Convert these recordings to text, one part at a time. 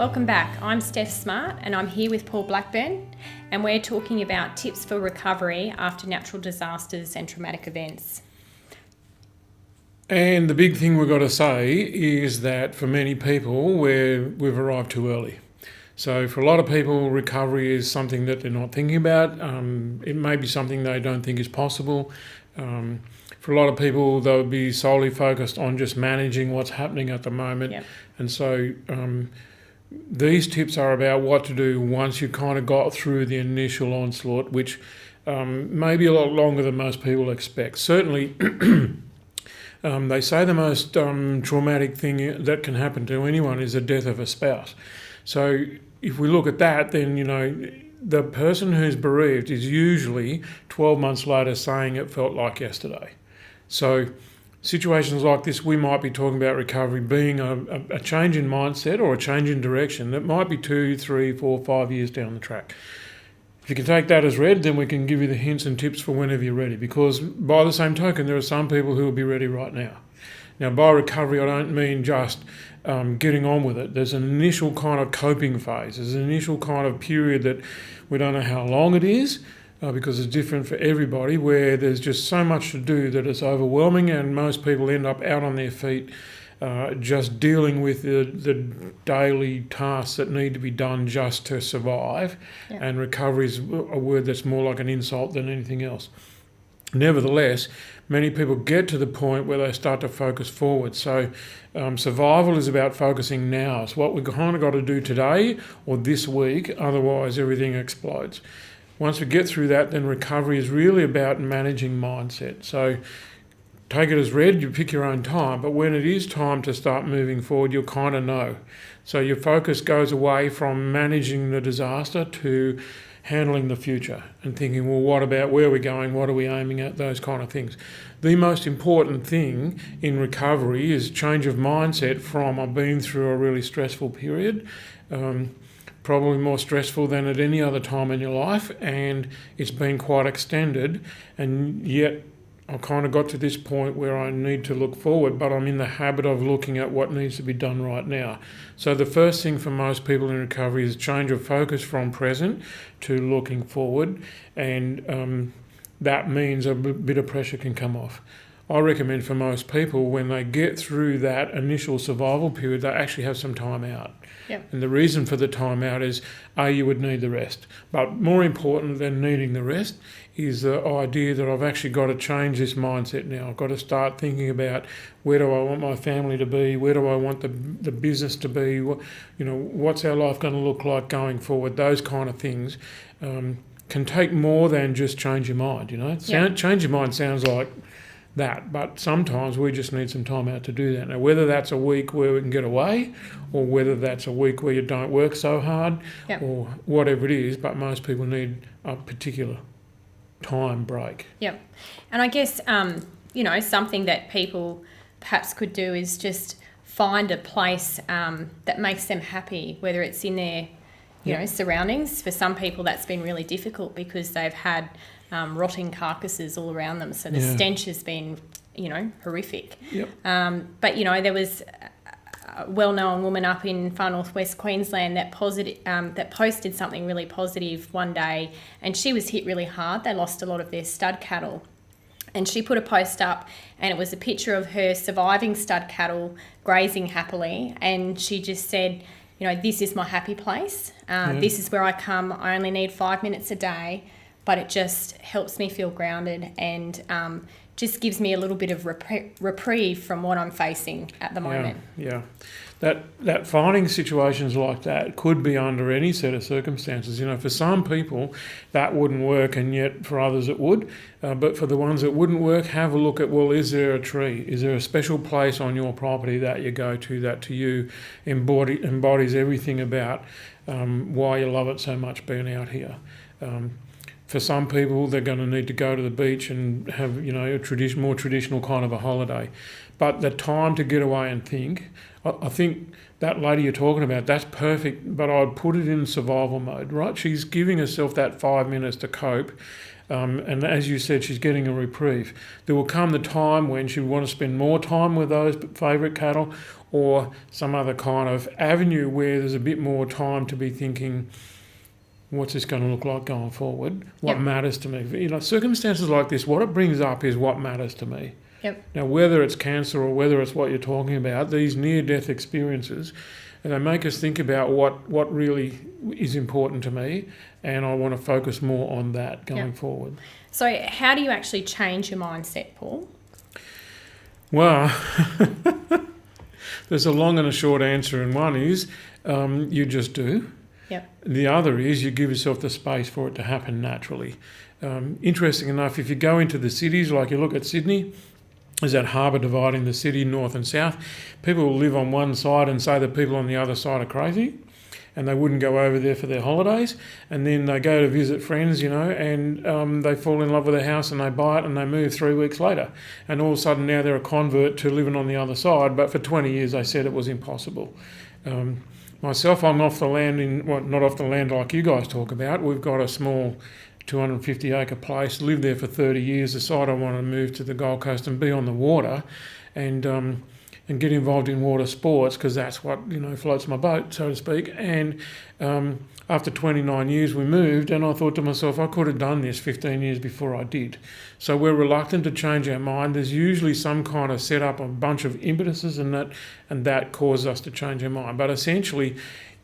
Welcome back. I'm Steph Smart and I'm here with Paul Blackburn, and we're talking about tips for recovery after natural disasters and traumatic events. And the big thing we've got to say is that for many people, we've arrived too early. So for a lot of people, recovery is something that they're not thinking about. It may be something they don't think is possible. For a lot of people, they'll be solely focused on just managing what's happening at the moment. Yep. And so these tips are about what to do once you've kind of got through the initial onslaught, which may be a lot longer than most people expect. Certainly, they say the most traumatic thing that can happen to anyone is the death of a spouse. So if we look at that, then, the person who's bereaved is usually 12 months later saying it felt like yesterday. So situations like this, we might be talking about recovery being a change in mindset or a change in direction that might be 2, 3, 4, 5 years down the track. If you can take that as read, then we can give you the hints and tips for whenever you're ready, because by the same token, there are some people who will be ready right now. Now, by recovery, I don't mean just getting on with it. There's an initial kind of coping phase. There's an initial kind of period that we don't know how long it is, because it's different for everybody, where there's just so much to do that it's overwhelming, and most people end up out on their feet just dealing with the daily tasks that need to be done just to survive. Yeah. And recovery is a word that's more like an insult than anything else. Nevertheless, many people get to the point where they start to focus forward. So survival is about focusing now. It's what we've kind of got to do today or this week, otherwise everything explodes. Once we get through that, then recovery is really about managing mindset. So take it as read, you pick your own time, but when it is time to start moving forward, you'll kind of know. So your focus goes away from managing the disaster to handling the future and thinking, well, what about where we're going, what are we aiming at, those kind of things. The most important thing in recovery is change of mindset from I've been through a really stressful period, probably more stressful than at any other time in your life, and it's been quite extended, and yet I've kind of got to this point where I need to look forward, but I'm in the habit of looking at what needs to be done right now. So the first thing for most people in recovery is change of focus from present to looking forward, and that means a bit of pressure can come off. I recommend for most people, when they get through that initial survival period, they actually have some time out. Yep. And the reason for the time out is, you would need the rest. But more important than needing the rest is the idea that I've actually got to change this mindset now. I've got to start thinking about, where do I want my family to be? Where do I want the business to be? What's our life going to look like going forward? Those kind of things can take more than just change your mind. Yep. Change your mind sounds like that, but sometimes we just need some time out to do that. Now, whether that's a week where we can get away, or whether that's a week where you don't work so hard, Yep. or whatever it is, but most people need a particular time break. Yep. And I guess, something that people perhaps could do is just find a place that makes them happy, whether it's in their surroundings. For some people, that's been really difficult because they've had rotting carcasses all around them. So the stench has been, horrific. Yep. But, there was a well-known woman up in far northwest Queensland that posted something really positive one day, and she was hit really hard. They lost a lot of their stud cattle. And she put a post up, and it was a picture of her surviving stud cattle grazing happily. And she just said, this is my happy place. This is where I come. I only need 5 minutes a day, but it just helps me feel grounded and just gives me a little bit of reprieve from what I'm facing at the moment. Yeah. That finding situations like that could be under any set of circumstances. For some people that wouldn't work, and yet for others it would. But for the ones that wouldn't work, have a look at, well, is there a tree? Is there a special place on your property that you go to that to you embodies everything about why you love it so much being out here? For some people, they're going to need to go to the beach and have, a more traditional kind of a holiday. But the time to get away and think, I think that lady you're talking about, that's perfect, but I'd put it in survival mode, right? She's giving herself that 5 minutes to cope. And as you said, she's getting a reprieve. There will come the time when she will want to spend more time with those favourite cattle, or some other kind of avenue where there's a bit more time to be thinking, what's this going to look like going forward? What matters to me? Circumstances like this, what it brings up is what matters to me. Yep. Now, whether it's cancer or whether it's what you're talking about, these near-death experiences, they make us think about what really is important to me, and I want to focus more on that going forward. So how do you actually change your mindset, Paul? Well, there's a long and a short answer, and one is you just do. Yep. The other is you give yourself the space for it to happen naturally. Interesting enough, if you go into the cities, like you look at Sydney, there's that harbour dividing the city north and south. People will live on one side and say that people on the other side are crazy, and they wouldn't go over there for their holidays. And then they go to visit friends, and they fall in love with a house and they buy it and they move 3 weeks later. And all of a sudden now they're a convert to living on the other side. But for 20 years they said it was impossible. Myself, I'm off the land not off the land like you guys talk about. We've got a small 250 acre place, lived there for 30 years, decided I wanted to move to the Gold Coast and be on the water and get involved in water sports, because that's what, floats my boat, so to speak. And after 29 years we moved, and I thought to myself, I could have done this 15 years before I did. So we're reluctant to change our mind. There's usually some kind of setup, a bunch of impetuses, and that causes us to change our mind. But essentially,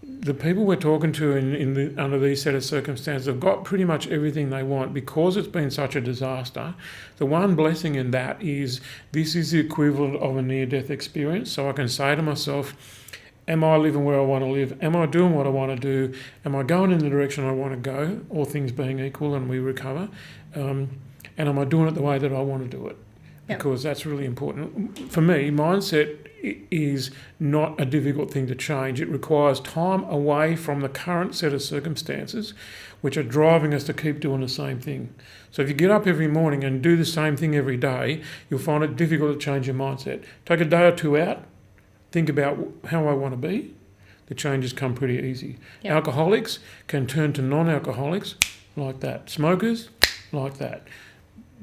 the people we're talking to under these set of circumstances have got pretty much everything they want, because it's been such a disaster. The one blessing in that is this is the equivalent of a near-death experience. So I can say to myself, am I living where I want to live? Am I doing what I want to do? Am I going in the direction I want to go, all things being equal and we recover? And am I doing it the way that I want to do it? Because that's really important. For me, mindset is not a difficult thing to change. It requires time away from the current set of circumstances which are driving us to keep doing the same thing. So if you get up every morning and do the same thing every day, you'll find it difficult to change your mindset. Take a day or two out, think about how I want to be. The changes come pretty easy. Yep. Alcoholics can turn to non-alcoholics like that. Smokers, like that.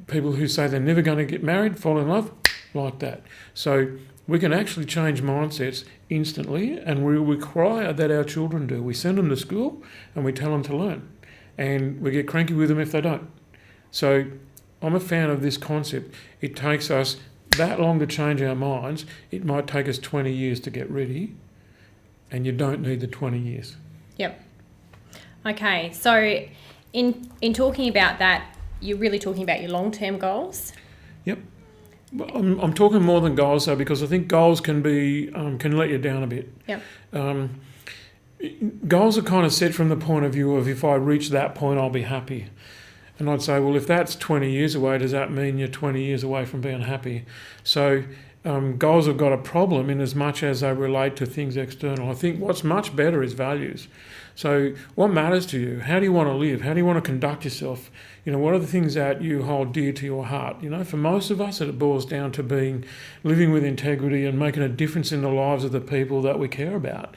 People who say they're never going to get married, fall in love, like that. So we can actually change mindsets instantly, and we require that our children do. We send them to school and we tell them to learn, and we get cranky with them if they don't. So I'm a fan of this concept. It takes us that long to change our minds. It might take us 20 years to get ready, and you don't need the 20 years. Yep. Okay, so in talking about that, you're really talking about your long-term goals? Yep. I'm talking more than goals, though, because I think goals can let you down a bit. Yep. Goals are kind of set from the point of view of, if I reach that point, I'll be happy. And I'd say, well, if that's 20 years away, does that mean you're 20 years away from being happy? So goals have got a problem in as much as they relate to things external. I think what's much better is values. So what matters to you? How do you want to live? How do you want to conduct yourself? What are the things that you hold dear to your heart? For most of us, it boils down to living with integrity and making a difference in the lives of the people that we care about.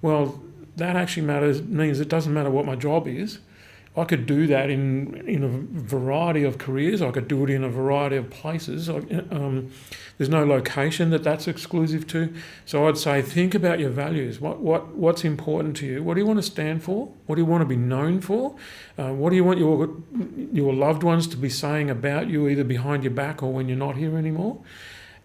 Well, that actually means it doesn't matter what my job is. I could do that in a variety of careers. I could do it in a variety of places. There's no location that's exclusive to. So I'd say, think about your values. What's important to you? What do you want to stand for? What do you want to be known for? What do you want your loved ones to be saying about you, either behind your back or when you're not here anymore?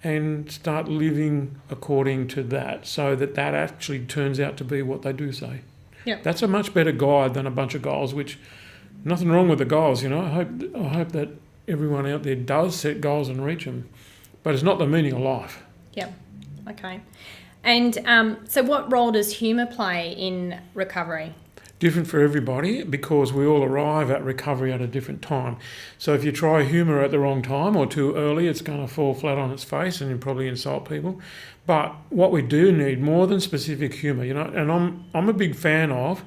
And start living according to that, so that actually turns out to be what they do say. Yeah. That's a much better guide than a bunch of goals, which nothing wrong with the goals. I hope that everyone out there does set goals and reach them, but it's not the meaning of life. Yeah. Okay. And so what role does humour play in recovery? Different for everybody, because we all arrive at recovery at a different time. So if you try humour at the wrong time or too early, it's going to fall flat on its face and you probably insult people. But what we do need, more than specific humour, and I'm a big fan of,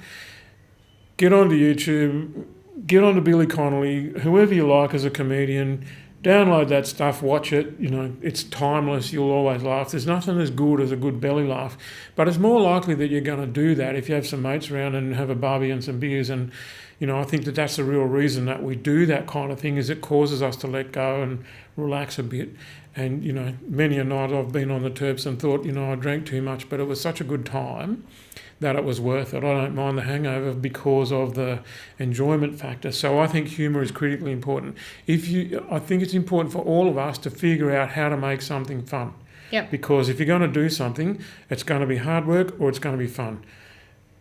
get onto YouTube, get onto Billy Connolly, whoever you like as a comedian, download that stuff, watch it. It's timeless. You'll always laugh. There's nothing as good as a good belly laugh. But it's more likely that you're going to do that if you have some mates around and have a barbie and some beers and I think that's the real reason that we do that kind of thing, is it causes us to let go and relax a bit. And, many a night I've been on the terps and thought, I drank too much, but it was such a good time that it was worth it. I don't mind the hangover because of the enjoyment factor. So I think humour is critically important. I think it's important for all of us to figure out how to make something fun. Yep. Because if you're going to do something, it's going to be hard work or it's going to be fun.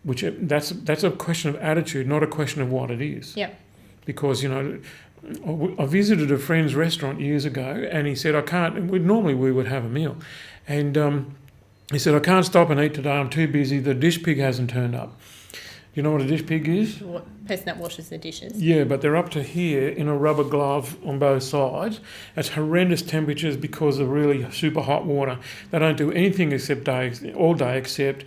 That's a question of attitude, not a question of what it is. Yep. Because, I visited a friend's restaurant years ago, and he said, I can't, normally we would have a meal. And he said, I can't stop and eat today, I'm too busy, the dish pig hasn't turned up. You know what a dish pig is? Person that washes the dishes. Yeah, but they're up to here in a rubber glove on both sides. It's horrendous temperatures because of really super hot water. They don't do anything all day except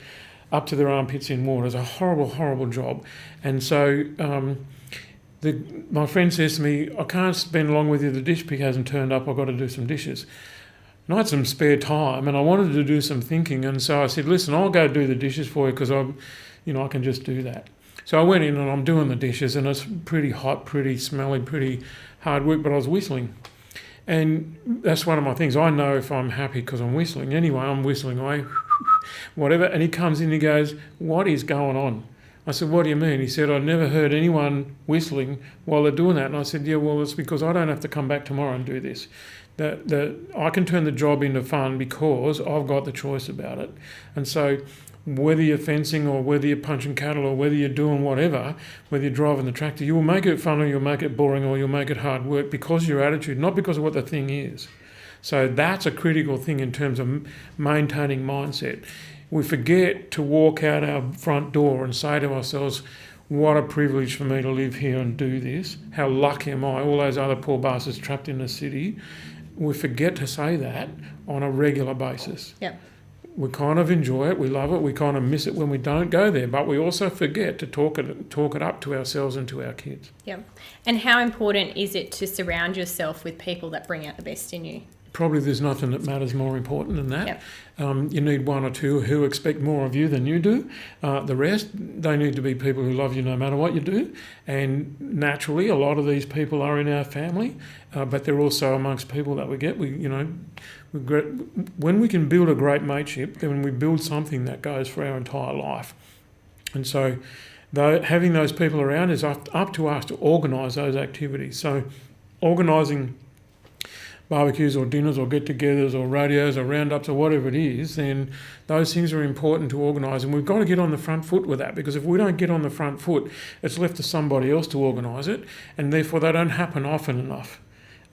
up to their armpits in water. It's a horrible, horrible job. And so my friend says to me, I can't spend long with you, the dish pig hasn't turned up, I've got to do some dishes. And I had some spare time and I wanted to do some thinking, and so I said, listen, I'll go do the dishes for you because I can just do that. So I went in and I'm doing the dishes, and it's pretty hot, pretty smelly, pretty hard work, but I was whistling. And that's one of my things. I know if I'm happy because I'm whistling. Anyway, I'm whistling away, whatever. And he comes in and he goes, what is going on? I said, what do you mean? He said, I've never heard anyone whistling while they're doing that. And I said, yeah, well, it's because I don't have to come back tomorrow and do this. I can turn the job into fun because I've got the choice about it. And so whether you're fencing or whether you're punching cattle or whether you're doing whatever, whether you're driving the tractor, you will make it fun or you'll make it boring or you'll make it hard work because of your attitude, not because of what the thing is. So that's a critical thing in terms of maintaining mindset. We forget to walk out our front door and say to ourselves, what a privilege for me to live here and do this. How lucky am I? All those other poor bastards trapped in the city. We forget to say that on a regular basis. Yep. We kind of enjoy it, we love it, we kind of miss it when we don't go there, but we also forget to talk it up to ourselves and to our kids. Yeah. And how important is it to surround yourself with people that bring out the best in you? Probably there's nothing that matters more important than that. Yep. You need one or two who expect more of you than you do. The rest, they need to be people who love you no matter what you do. And naturally, a lot of these people are in our family, but they're also amongst people that we get. When we can build a great mateship, then we build something that goes for our entire life. And so having those people around is up to us to organise those activities. So organising barbecues or dinners or get-togethers or radios or roundups or whatever it is, then those things are important to organise, and we've got to get on the front foot with that, because if we don't get on the front foot, it's left to somebody else to organise it, and therefore they don't happen often enough.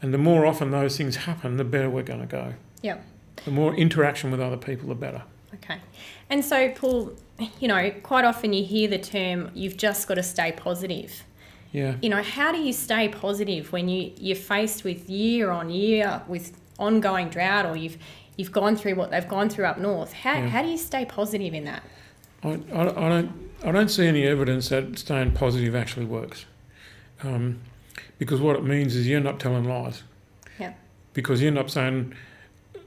And the more often those things happen, the better we're going to go. Yeah. The more interaction with other people, the better. Okay. And so, Paul, quite often you hear the term, you've just got to stay positive. Yeah. How do you stay positive when you're faced with year on year with ongoing drought, or you've gone through what they've gone through up north? How do you stay positive in that? I don't see any evidence that staying positive actually works, because what it means is you end up telling lies. Yeah. Because you end up saying,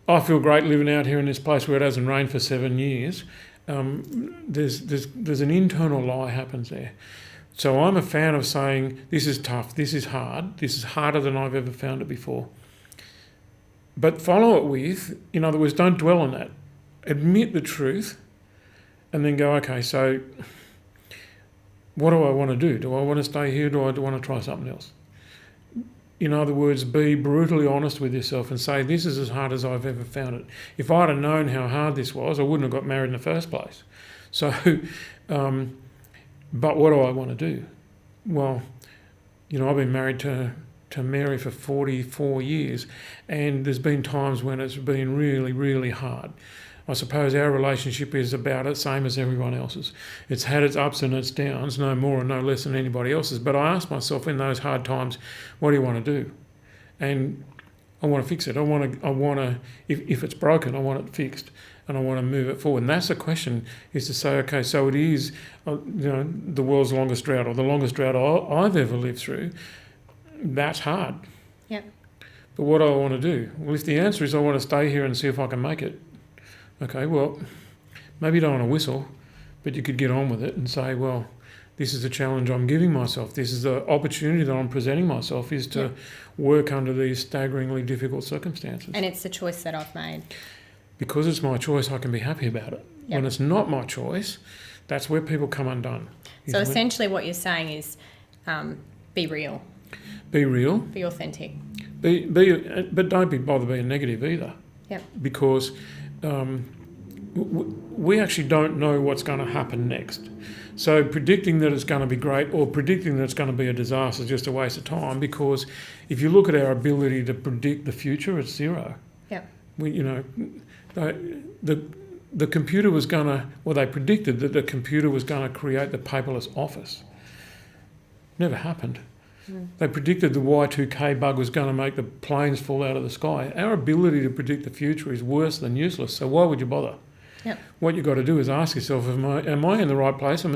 I feel great living out here in this place where it hasn't rained for 7 years. There's an internal lie happens there. So I'm a fan of saying, this is tough, this is hard, this is harder than I've ever found it before. But follow it with, in other words, don't dwell on that. Admit the truth and then go, okay, so what do I want to do? Do I want to stay here? Do I want to try something else? In other words, be brutally honest with yourself and say, this is as hard as I've ever found it. If I'd have known how hard this was, I wouldn't have got married in the first place. So, but what do I want to do? Well, I've been married to Mary for 44 years, and there's been times when it's been really, really hard. I suppose our relationship is about the same as everyone else's. It's had its ups and its downs, no more and no less than anybody else's. But I ask myself in those hard times, what do you want to do? And I want to fix it. I want to. If it's broken, I want it fixed, and I want to move it forward. And that's the question: is to say, okay, so it is, the world's longest drought, or the longest drought I've ever lived through. That's hard. Yep. But what do I want to do? Well, if the answer is I want to stay here and see if I can make it, okay, well, maybe you don't want to whistle, but you could get on with it and say, well, this is the challenge I'm giving myself. This is the opportunity that I'm presenting myself, is to work under these staggeringly difficult circumstances. And it's the choice that I've made. Because it's my choice, I can be happy about it. Yep. When it's not my choice, that's where people come undone. So essentially what you're saying is be real. Be real. Be authentic. But don't bother being negative either. Yep. Because we actually don't know what's going to happen next. So predicting that it's going to be great or predicting that it's going to be a disaster is just a waste of time, because if you look at our ability to predict the future, it's zero. Yep. The computer was going to, well, they predicted that the computer was going to create the paperless office. Never happened. They predicted the Y2K bug was going to make the planes fall out of the sky. Our ability to predict the future is worse than useless, so why would you bother? Yep. What you've got to do is ask yourself, am I in the right place? Am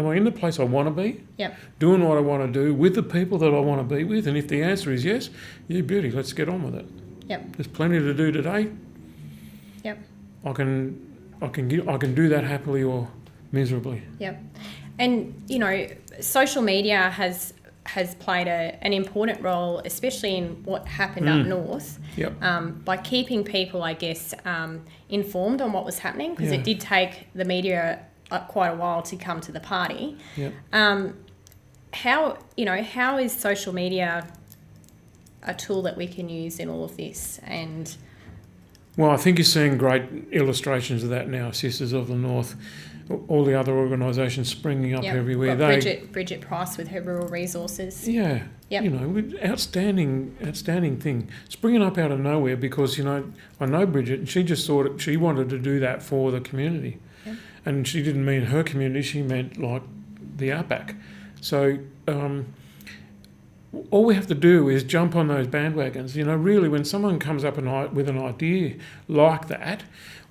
I in the place I want to be? Yep. Doing what I want to do with the people that I want to be with? And if the answer is yes, yeah, beauty, let's get on with it. Yep. There's plenty to do today. Yep. I can do that happily or miserably. Yep. And social media has played an important role, especially in what happened up north. Yep. By keeping people, I guess, informed on what was happening, because it did take the media quite a while to come to the party. Yep. How is social media a tool that we can use in all of this? And well, I think you're seeing great illustrations of that now. Sisters of the North, all the other organisations springing up everywhere. Bridget Price with her rural resources. Yeah. Yep. Outstanding thing. Springing up out of nowhere, because, I know Bridget, and she just thought she wanted to do that for the community. Yep. And she didn't mean her community, she meant like the outback. So all we have to do is jump on those bandwagons. Really, when someone comes up with an idea like that,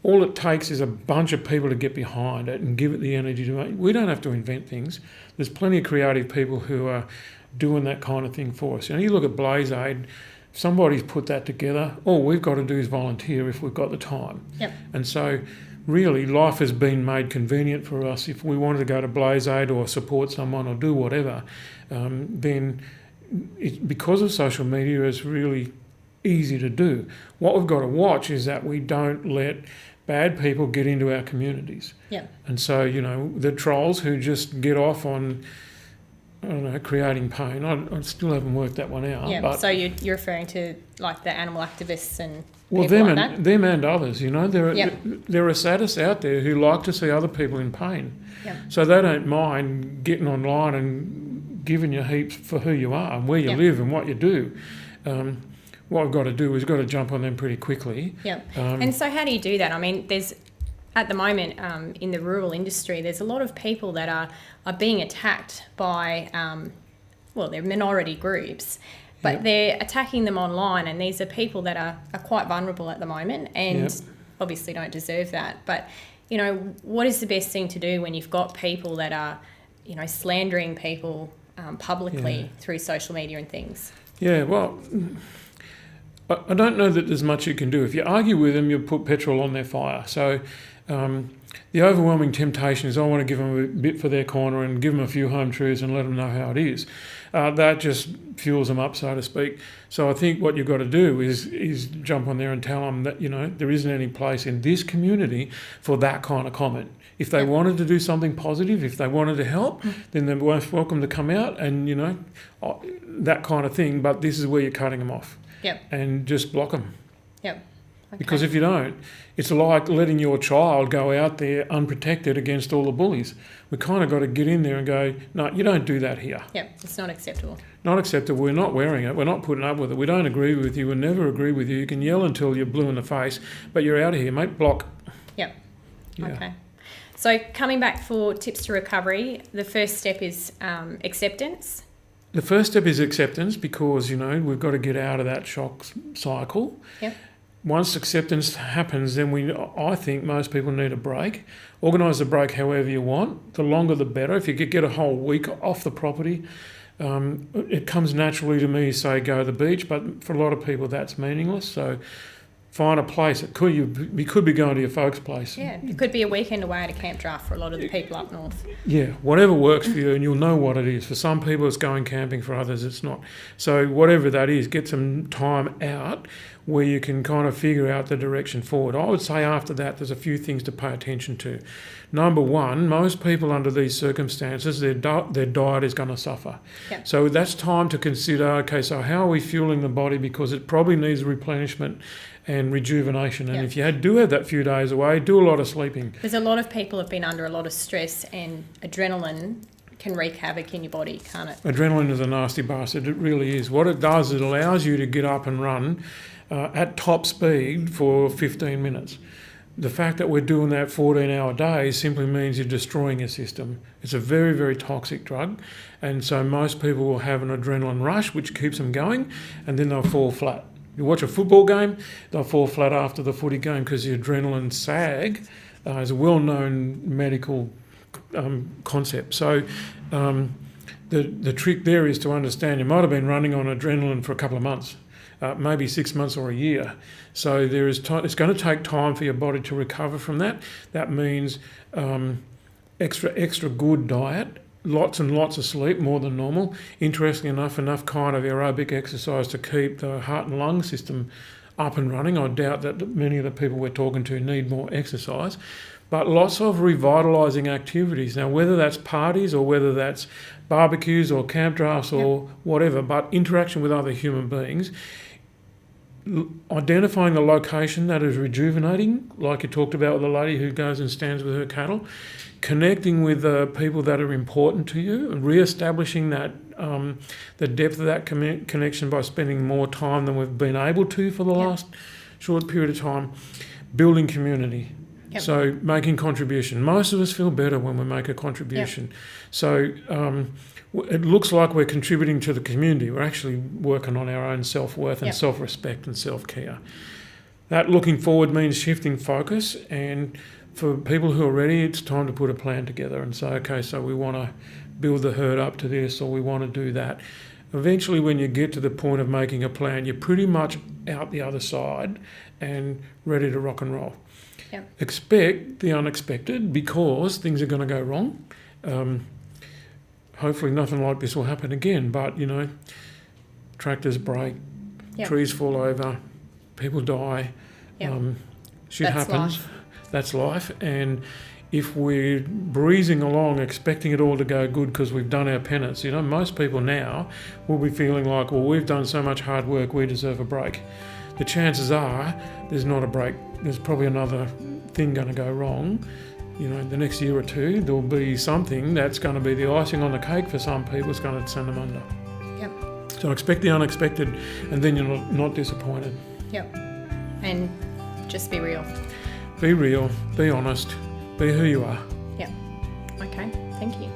all it takes is a bunch of people to get behind it and give it the energy to make. We don't have to invent things. There's plenty of creative people who are doing that kind of thing for us. You look at Blaze Aid, somebody's put that together. All we've got to do is volunteer if we've got the time. Yep. And so really life has been made convenient for us. If we wanted to go to Blaze Aid or support someone or do whatever, then because of social media, it's really easy to do. What we've got to watch is that we don't let bad people get into our communities. Yeah. And so, the trolls who just get off on, creating pain. I still haven't worked that one out. Yeah. But so you're referring to like the animal activists and well, people like that? them and others. There are sadists out there who like to see other people in pain. Yep. So they don't mind getting online and giving you heaps for who you are and where you live and what you do. What we've got to do is we've got to jump on them pretty quickly. Yeah. And so how do you do that? I mean, there's at the moment in the rural industry, there's a lot of people that are being attacked by, they're minority groups, but they're attacking them online, and these are people that are quite vulnerable at the moment and obviously don't deserve that. But, what is the best thing to do when you've got people that are, slandering people publicly through social media and things? Yeah, well, I don't know that there's much you can do. If you argue with them, you'll put petrol on their fire. So the overwhelming temptation is I want to give them a bit for their corner and give them a few home truths and let them know how it is. That just fuels them up, so to speak. So I think what you've got to do is jump on there and tell them that, there isn't any place in this community for that kind of comment. If they wanted to do something positive, if they wanted to help, then they're most welcome to come out and, that kind of thing. But this is where you're cutting them off. Yep. And just block them. Yep. Okay. Because if you don't, it's like letting your child go out there unprotected against all the bullies. We kind of got to get in there and go, no, you don't do that here. Yep, it's not acceptable. Not acceptable. We're not wearing it. We're not putting up with it. We don't agree with you. We'll never agree with you. You can yell until you're blue in the face, but you're out of here, mate. Block. Yep. Yeah. Okay. So coming back for tips to recovery, the first step is acceptance. The first step is acceptance because, we've got to get out of that shock cycle. Yep. Once acceptance happens, then I think most people need a break. Organise the break however you want. The longer the better. If you could get a whole week off the property, it comes naturally to me, say, go to the beach. But for a lot of people, that's meaningless. So find a place. You could be going to your folks' place. Yeah, it could be a weekend away at a camp draft for a lot of the people up north. Yeah, whatever works for you, and you'll know what it is. For some people, it's going camping. For others, it's not. So whatever that is, get some time out where you can kind of figure out the direction forward. I would say after that, there's a few things to pay attention to. Number one, most people under these circumstances, their diet is going to suffer. Yep. So that's time to consider, okay, so how are we fueling the body? Because it probably needs replenishment and rejuvenation. And Yep. if you do have that few days away, do a lot of sleeping. Because a lot of people have been under a lot of stress, and adrenaline can wreak havoc in your body, can't it? Adrenaline is a nasty bastard, it really is. What it does, it allows you to get up and run at top speed for 15 minutes. The fact that we're doing that 14-hour days simply means you're destroying your system. It's a very, very toxic drug, and so most people will have an adrenaline rush, which keeps them going, and then they'll fall flat. You watch a football game, they'll fall flat after the footy game because the adrenaline sag is a well-known medical concept. So the trick there is to understand you might have been running on adrenaline for a couple of months, maybe 6 months or a year. So there is it's going to take time for your body to recover from that. That means extra good diet, lots and lots of sleep, more than normal. Interestingly enough kind of aerobic exercise to keep the heart and lung system up and running. I doubt that many of the people we're talking to need more exercise. But lots of revitalising activities. Now, whether that's parties or whether that's barbecues or camp drafts or whatever, but interaction with other human beings, identifying the location that is rejuvenating, like you talked about with the lady who goes and stands with her cattle, connecting with the people that are important to you, and re-establishing that the depth of that connection by spending more time than we've been able to for the last short period of time, building community. Yep. So making contribution. Most of us feel better when we make a contribution. Yep. So it looks like we're contributing to the community. We're actually working on our own self-worth and self-respect and self-care. That looking forward means shifting focus, and for people who are ready, it's time to put a plan together and say, okay, so we want to build the herd up to this, or we want to do that. Eventually, when you get to the point of making a plan, you're pretty much out the other side and ready to rock and roll. Yep. Expect the unexpected, because things are going to go wrong. Hopefully nothing like this will happen again, but, tractors break, trees fall over, people die, shit happens. Life. That's life. And if we're breezing along expecting it all to go good because we've done our penance, most people now will be feeling like, well, we've done so much hard work, we deserve a break. The chances are there's not a break. There's probably another thing going to go wrong. The next year or two, there'll be something that's going to be the icing on the cake for some people. It's going to send them under. Yep. So expect the unexpected, and then you're not disappointed. Yep. And just be real. Be real. Be honest. Be who you are. Yep. Okay. Thank you.